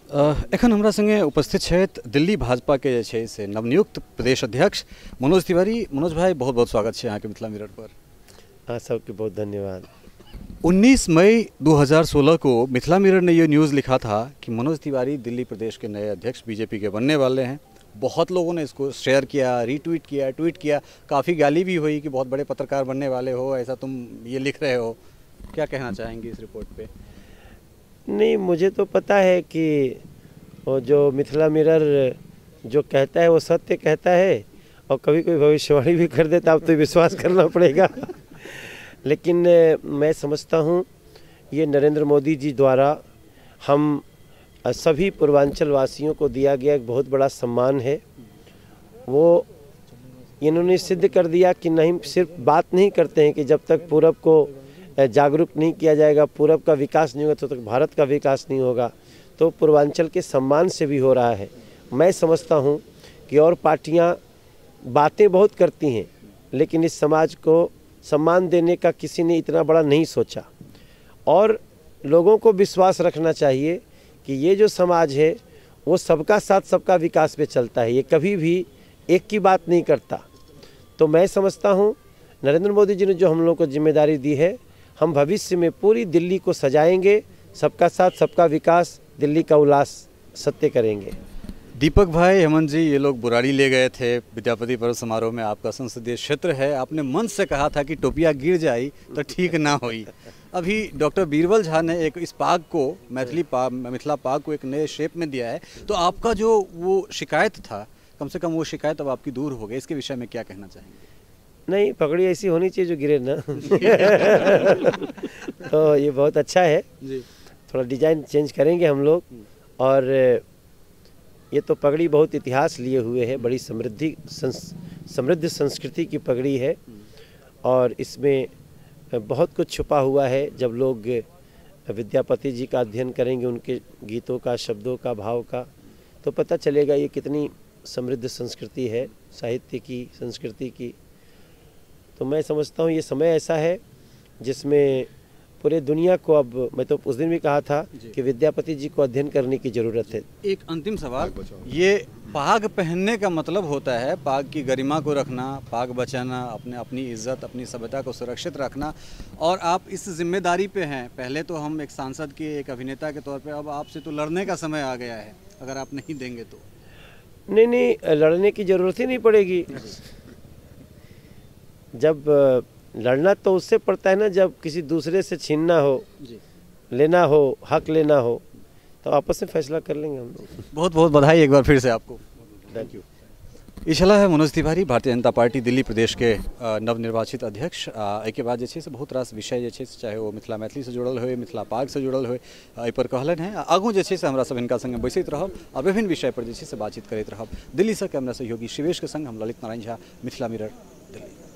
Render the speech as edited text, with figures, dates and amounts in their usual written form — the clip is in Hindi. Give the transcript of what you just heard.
एखन हमरा संगे उपस्थित छथि दिल्ली भाजपा के जे छै से नवनियुक्त प्रदेश अध्यक्ष मनोज तिवारी। मनोज भाई, बहुत बहुत स्वागत है यहाँ के मिथिला मिरर पर। हाँ, सबके बहुत धन्यवाद। 19 मई 2016 को मिथिला मिरर ने ये न्यूज़ लिखा था कि मनोज तिवारी दिल्ली प्रदेश के नए अध्यक्ष बीजेपी के बनने वाले हैं। बहुत लोगों ने इसको शेयर किया, रीट्वीट किया, ट्वीट किया, काफ़ी गाली भी हुई कि बहुत बड़े पत्रकार बनने वाले हो, ऐसा तुम ये लिख रहे हो। क्या कहना चाहेंगे इस रिपोर्ट पे? नहीं, मुझे तो पता है कि वो जो मिथिला मिरर जो कहता है वो सत्य कहता है, और कभी कोई भविष्यवाणी भी कर देता, अब तो विश्वास करना पड़ेगा। लेकिन मैं समझता हूँ ये नरेंद्र मोदी जी द्वारा हम सभी पूर्वांचल वासियों को दिया गया एक बहुत बड़ा सम्मान है। वो इन्होंने सिद्ध कर दिया कि नहीं, सिर्फ बात नहीं करते हैं कि जब तक पूरब को जागरूक नहीं किया जाएगा, पूरब का विकास नहीं होगा, तो तक भारत का विकास नहीं होगा। तो पूर्वांचल के सम्मान से भी हो रहा है। मैं समझता हूँ कि और पार्टियाँ बातें बहुत करती हैं, लेकिन इस समाज को सम्मान देने का किसी ने इतना बड़ा नहीं सोचा। और लोगों को विश्वास रखना चाहिए कि ये जो समाज है वो सबका साथ सबका विकास पे चलता है, ये कभी भी एक की बात नहीं करता। तो मैं समझता हूँ नरेंद्र मोदी जी ने जो हम लोगों को जिम्मेदारी दी है, हम भविष्य में पूरी दिल्ली को सजाएंगे, सबका साथ सबका विकास, दिल्ली का उल्लास सत्य करेंगे। दीपक भाई, हेमंत जी, ये लोग बुराड़ी ले गए थे विद्यापति पर्व समारोह में। आपका संसदीय क्षेत्र है, आपने मन से कहा था कि टोपिया गिर जाई तो ठीक ना होई। अभी डॉक्टर बीरबल झा ने एक इस पाग को, मिथिला पाग को एक नए शेप में दिया है। तो आपका जो वो शिकायत था, कम से कम वो शिकायत अब आपकी दूर हो गई। इसके विषय में क्या कहना चाहेंगे? नहीं, पगड़ी ऐसी होनी चाहिए जो गिरे ना। तो ये बहुत अच्छा है जी। थोड़ा डिजाइन चेंज करेंगे हम लोग। और ये तो पगड़ी बहुत इतिहास लिए हुए है, बड़ी समृद्ध संस्कृति की पगड़ी है, और इसमें बहुत कुछ छुपा हुआ है। जब लोग विद्यापति जी का अध्ययन करेंगे, उनके गीतों का, शब्दों का, भाव का, तो पता चलेगा ये कितनी समृद्ध संस्कृति है, साहित्य की, संस्कृति की। तो मैं समझता हूँ ये समय ऐसा है जिसमें पूरे दुनिया को, अब मैं तो उस दिन भी कहा था कि विद्यापति जी को अध्ययन करने की ज़रूरत है। एक अंतिम सवाल, ये पाग पहनने का मतलब होता है पाग की गरिमा को रखना, पाग बचाना, अपनी इज्जत, अपनी सभ्यता को सुरक्षित रखना, और आप इस जिम्मेदारी पे हैं। पहले तो हम एक सांसद के, एक अभिनेता के तौर पे, अब आपसे तो लड़ने का समय आ गया है, अगर आप नहीं देंगे तो। नहीं, लड़ने की ज़रूरत ही नहीं पड़ेगी। जब लड़ना तो उससे पड़ता है ना, जब किसी दूसरे से छीनना हो, लेना हो, हक लेना हो, तो आपस में फैसला कर लेंगे हम लोग। बहुत बहुत बधाई एक बार फिर से आपको। Thank you. इशला है मनोज तिवारी, भारतीय जनता पार्टी दिल्ली प्रदेश के नवनिर्वाचित अध्यक्ष। एक बाद जे बहुत रास विषय जे चाहे वो मिथिला मैथिली से जुड़ल हो, मिथिला पाग से जुड़ल हो, एहि पर कहलन है। आगू जे हमरा सब इनका संगे बैसैत रहब आ विभिन्न विषय पर जे बातचीत करैत रहब। दिल्ली से कैमरा सहयोगी शिवेश के संग हम ललित नारायण झा, मिथिला मिरर, दिल्ली।